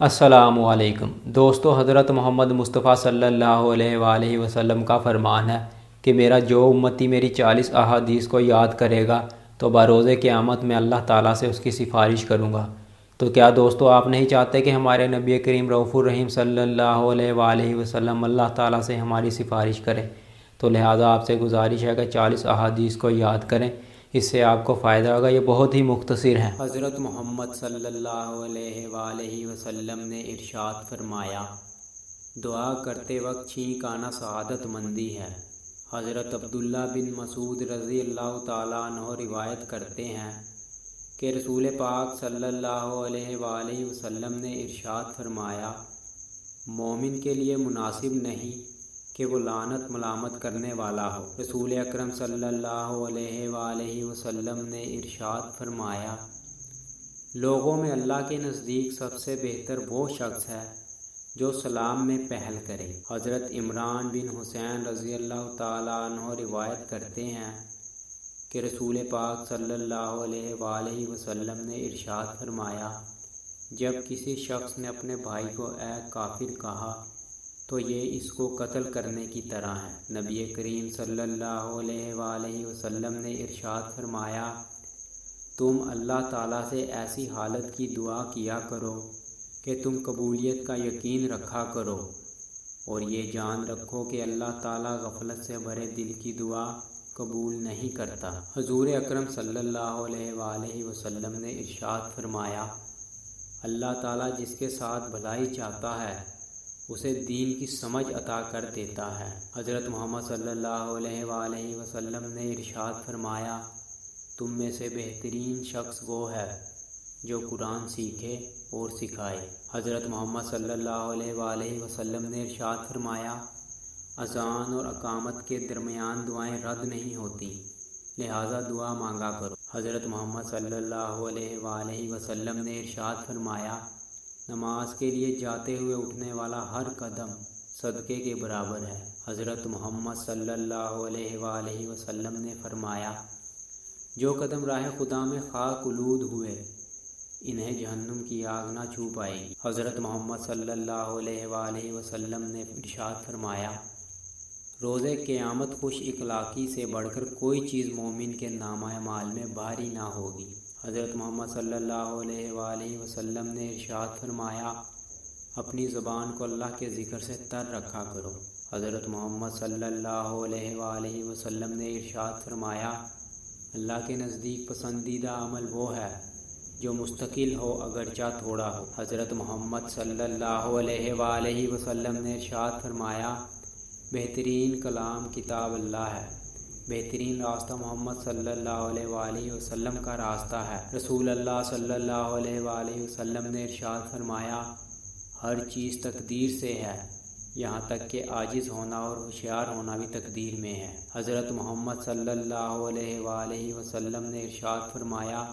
السلام علیکم دوستو، حضرت محمد مصطفیٰ صلی اللہ علیہ وآلہ وسلم کا فرمان ہے کہ میرا جو امتی میری 40 احادیث کو یاد کرے گا تو بروز قیامت میں اللہ تعالیٰ سے اس کی سفارش کروں گا۔ تو کیا دوستو آپ نہیں چاہتے کہ ہمارے نبی کریم رؤوف الرحیم صلی اللہ علیہ وآلہ وسلم اللہ تعالیٰ سے ہماری سفارش کریں؟ تو لہٰذا آپ سے گزارش ہے کہ 40 احادیث کو یاد کریں، اس سے آپ کو فائدہ ہوگا۔ یہ بہت ہی مختصر ہیں۔ حضرت محمد صلی اللہ علیہ وآلہ وسلم نے ارشاد فرمایا، دعا کرتے وقت چھینک آنا سعادت مندی ہے۔ حضرت عبداللہ بن مسعود رضی اللہ تعالیٰ عنہ روایت کرتے ہیں کہ رسول پاک صلی اللہ علیہ وآلہ وسلم نے ارشاد فرمایا، مومن کے لیے مناسب نہیں کہ وہ لعنت ملامت کرنے والا ہو۔ رسول اکرم صلی اللہ علیہ وآلہ وسلم نے ارشاد فرمایا، لوگوں میں اللہ کے نزدیک سب سے بہتر وہ شخص ہے جو سلام میں پہل کرے۔ حضرت عمران بن حسین رضی اللہ تعالیٰ عنہ روایت کرتے ہیں کہ رسول پاک صلی اللہ علیہ وآلہ وسلم نے ارشاد فرمایا، جب کسی شخص نے اپنے بھائی کو اے کافر کہا تو یہ اس کو قتل کرنے کی طرح ہے۔ نبی کریم صلی اللہ علیہ وآلہ وسلم نے ارشاد فرمایا، تم اللہ تعالیٰ سے ایسی حالت کی دعا کیا کرو کہ تم قبولیت کا یقین رکھا کرو، اور یہ جان رکھو کہ اللہ تعالیٰ غفلت سے بھرے دل کی دعا قبول نہیں کرتا۔ حضور اکرم صلی اللہ علیہ وآلہ وسلم نے ارشاد فرمایا، اللہ تعالیٰ جس کے ساتھ بھلائی چاہتا ہے اسے دین کی سمجھ عطا کر دیتا ہے۔ حضرت محمد صلی اللہ علیہ وآلہ وسلم نے ارشاد فرمایا، تم میں سے بہترین شخص وہ ہے جو قرآن سیکھے اور سکھائے۔ حضرت محمد صلی اللہ علیہ وآلہ وسلم نے ارشاد فرمایا، اذان اور اقامت کے درمیان دعائیں رد نہیں ہوتی، لہٰذا دعا مانگا کرو۔ حضرت محمد صلی اللہ علیہ وآلہ وسلم نے ارشاد فرمایا، نماز کے لیے جاتے ہوئے اٹھنے والا ہر قدم صدقے کے برابر ہے۔ حضرت محمد صلی اللہ علیہ وآلہ وسلم نے فرمایا، جو قدم راہ خدا میں خاک آلود ہوئے انہیں جہنم کی آگ نہ چھو پائے گی۔ حضرت محمد صلی اللہ علیہ وآلہ وسلم نے ارشاد فرمایا، روز قیامت خوش اخلاقی سے بڑھ کر کوئی چیز مومن کے نامہ اعمال میں بھاری نہ ہوگی۔ حضرت محمد صلی اللہ علیہ وآلہ وسلم نے ارشاد فرمایا، اپنی زبان کو اللہ کے ذکر سے تر رکھا کرو۔ حضرت محمد صلی اللہ علیہ وآلہ وسلم نے ارشاد فرمایا، اللہ کے نزدیک پسندیدہ عمل وہ ہے جو مستقل ہو اگرچہ تھوڑا ہو۔ حضرت محمد صلی اللہ علیہ وآلہ وسلم نے ارشاد فرمایا، بہترین کلام کتاب اللہ ہے، بہترین راستہ محمد صلی اللہ علیہ وآلہ وسلم کا راستہ ہے۔ رسول اللہ صلی اللہ علیہ وآلہ وسلم نے ارشاد فرمایا، ہر چیز تقدیر سے ہے، یہاں تک کہ عاجز ہونا اور ہوشیار ہونا بھی تقدیر میں ہے۔ حضرت محمد صلی اللہ علیہ وآلہ وسلم نے ارشاد فرمایا،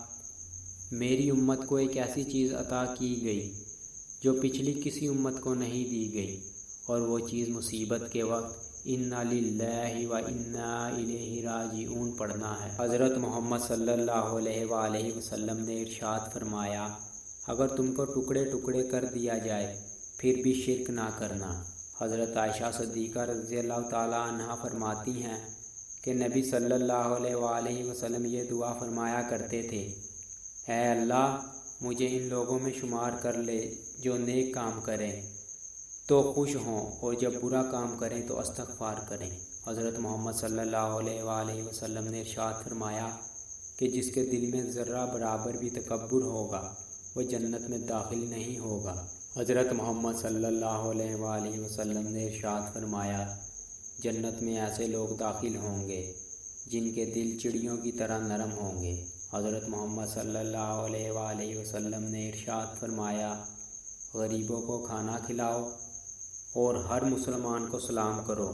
میری امت کو ایک ایسی چیز عطا کی گئی جو پچھلی کسی امت کو نہیں دی گئی، اور وہ چیز مصیبت کے وقت انا للہ و انا الیہ راجعون پڑھنا ہے۔ حضرت محمد صلی اللہ علیہ وآلہ وسلم نے ارشاد فرمایا، اگر تم کو ٹکڑے ٹکڑے کر دیا جائے پھر بھی شرک نہ کرنا۔ حضرت عائشہ صدیقہ رضی اللہ تعالیٰ عنہا فرماتی ہیں کہ نبی صلی اللہ علیہ وآلہ وسلم یہ دعا فرمایا کرتے تھے، اے اللہ مجھے ان لوگوں میں شمار کر لے جو نیک کام کریں تو خوش ہوں، اور جب برا کام کریں تو استغفار کریں۔ حضرت محمد صلی اللہ علیہ وآلہ وسلم نے ارشاد فرمایا کہ جس کے دل میں ذرہ برابر بھی تکبر ہوگا وہ جنت میں داخل نہیں ہوگا۔ حضرت محمد صلی اللہ علیہ وآلہ وسلم نے ارشاد فرمایا، جنت میں ایسے لوگ داخل ہوں گے جن کے دل چڑیوں کی طرح نرم ہوں گے۔ حضرت محمد صلی اللہ علیہ وآلہ وسلم نے ارشاد فرمایا، غریبوں کو کھانا کھلاؤ اور ہر مسلمان کو سلام کرو،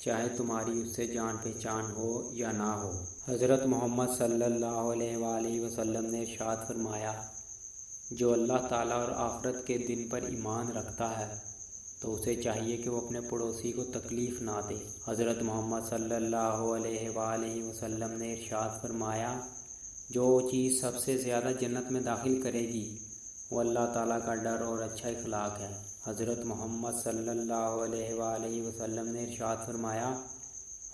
چاہے تمہاری اس سے جان پہچان ہو یا نہ ہو۔ حضرت محمد صلی اللہ علیہ وآلہ وسلم نے ارشاد فرمایا، جو اللہ تعالیٰ اور آخرت کے دن پر ایمان رکھتا ہے تو اسے چاہیے کہ وہ اپنے پڑوسی کو تکلیف نہ دے۔ حضرت محمد صلی اللہ علیہ وآلہ وسلم نے ارشاد فرمایا، جو چیز سب سے زیادہ جنت میں داخل کرے گی وہ اللہ تعالیٰ کا ڈر اور اچھا اخلاق ہے۔ حضرت محمد صلی اللہ علیہ وآلہ وسلم نے ارشاد فرمایا،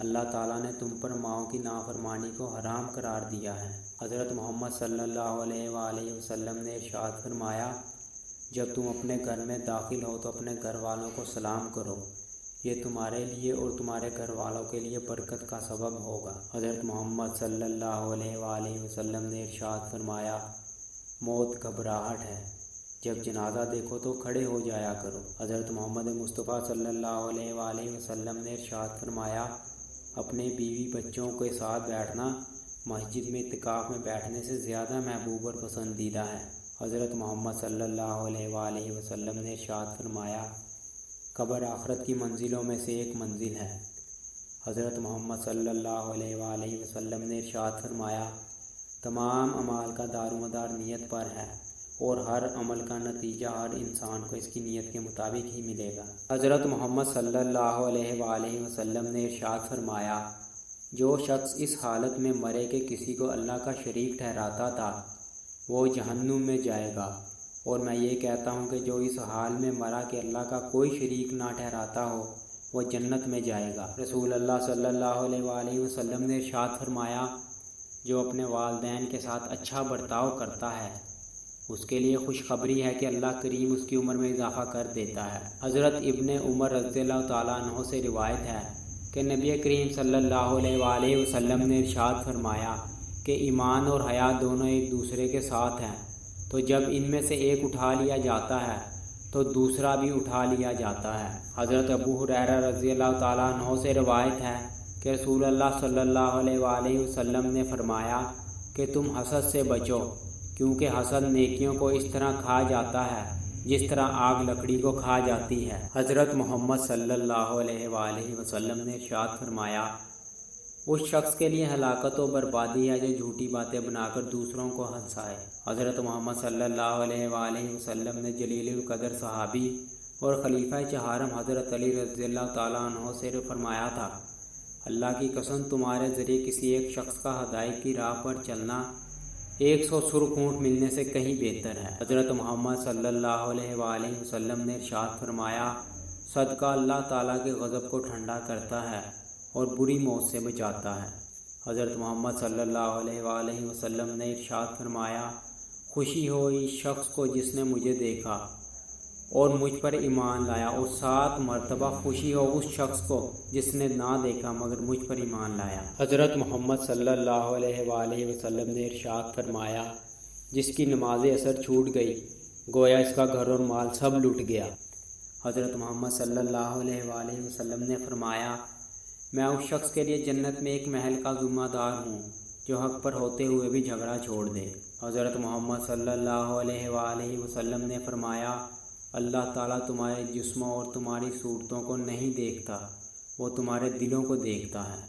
اللہ تعالیٰ نے تم پر ماؤں کی نافرمانی کو حرام قرار دیا ہے۔ حضرت محمد صلی اللہ علیہ وآلہ وسلم نے ارشاد فرمایا، جب تم اپنے گھر میں داخل ہو تو اپنے گھر والوں کو سلام کرو، یہ تمہارے لیے اور تمہارے گھر والوں کے لیے برکت کا سبب ہوگا۔ حضرت محمد صلی اللہ علیہ وآلہ وسلم نے ارشاد فرمایا، موت گھبراہٹ ہے، جب جنازہ دیکھو تو کھڑے ہو جایا کرو۔ حضرت محمد مصطفیٰ صلی اللہ علیہ وآلہ وسلم نے ارشاد فرمایا، اپنے بیوی بچوں کے ساتھ بیٹھنا مسجد میں اعتکاف میں بیٹھنے سے زیادہ محبوب اور پسندیدہ ہے۔ حضرت محمد صلی اللہ علیہ وآلہ وسلم نے ارشاد فرمایا، قبر آخرت کی منزلوں میں سے ایک منزل ہے۔ حضرت محمد صلی اللہ علیہ وآلہ وسلم نے ارشاد فرمایا، تمام اعمال کا دار و مدار نیت پر ہے اور ہر عمل کا نتیجہ ہر انسان کو اس کی نیت کے مطابق ہی ملے گا۔ حضرت محمد صلی اللہ علیہ وآلہ وسلم نے ارشاد فرمایا، جو شخص اس حالت میں مرے کہ کسی کو اللہ کا شریک ٹھہراتا تھا وہ جہنم میں جائے گا، اور میں یہ کہتا ہوں کہ جو اس حال میں مرا کہ اللہ کا کوئی شریک نہ ٹھہراتا ہو وہ جنت میں جائے گا۔ رسول اللہ صلی اللہ علیہ وآلہ وسلم نے ارشاد فرمایا، جو اپنے والدین کے ساتھ اچھا برتاؤ کرتا ہے اس کے لیے خوشخبری ہے کہ اللہ کریم اس کی عمر میں اضافہ کر دیتا ہے۔ حضرت ابن عمر رضی اللہ تعالیٰ عنہ سے روایت ہے کہ نبی کریم صلی اللہ علیہ وآلہ وسلم نے ارشاد فرمایا کہ ایمان اور حیا دونوں ایک دوسرے کے ساتھ ہیں، تو جب ان میں سے ایک اٹھا لیا جاتا ہے تو دوسرا بھی اٹھا لیا جاتا ہے۔ حضرت ابو ہریرہ رضی اللہ تعالیٰ عنہ سے روایت ہے کہ رسول اللہ صلی اللہ علیہ وآلہ وسلم نے فرمایا کہ تم حسد سے بچو، کیونکہ حسد نیکیوں کو اس طرح کھا جاتا ہے جس طرح آگ لکڑی کو کھا جاتی ہے۔ حضرت محمد صلی اللہ علیہ وآلہ وسلم نے ارشاد فرمایا، اس شخص کے لیے ہلاکت و بربادی ہے جو جھوٹی باتیں بنا کر دوسروں کو ہنسائے۔ حضرت محمد صلی اللہ علیہ وآلہ وسلم نے جلیل القدر صحابی اور خلیفہ چہارم حضرت علی رضی اللہ تعالیٰ عنہ سے فرمایا تھا، اللہ کی قسم تمہارے ذریعے کسی ایک شخص کا ہدایت کی راہ پر چلنا 100 سرخ اونٹ ملنے سے کہیں بہتر ہے۔ حضرت محمد صلی اللہ علیہ وآلہ وسلم نے ارشاد فرمایا، صدقہ اللہ تعالیٰ کے غضب کو ٹھنڈا کرتا ہے اور بری موت سے بچاتا ہے۔ حضرت محمد صلی اللہ علیہ وآلہ وسلم نے ارشاد فرمایا، خوشی ہو اس شخص کو جس نے مجھے دیکھا اور مجھ پر ایمان لایا، اور 7 مرتبہ خوشی ہو اس شخص کو جس نے نہ دیکھا مگر مجھ پر ایمان لایا۔ حضرت محمد صلی اللہ علیہ وآلہ وسلم نے ارشاد فرمایا، جس کی نماز عصر چھوٹ گئی گویا اس کا گھر اور مال سب لٹ گیا۔ حضرت محمد صلی اللہ علیہ وآلہ وسلم نے فرمایا، میں اس شخص کے لیے جنت میں ایک محل کا ذمہ دار ہوں جو حق پر ہوتے ہوئے بھی جھگڑا چھوڑ دے۔ حضرت محمد صلی اللہ علیہ وآلہ وسلم نے فرمایا، اللہ تعالیٰ تمہارے جسموں اور تمہاری صورتوں کو نہیں دیکھتا، وہ تمہارے دلوں کو دیکھتا ہے۔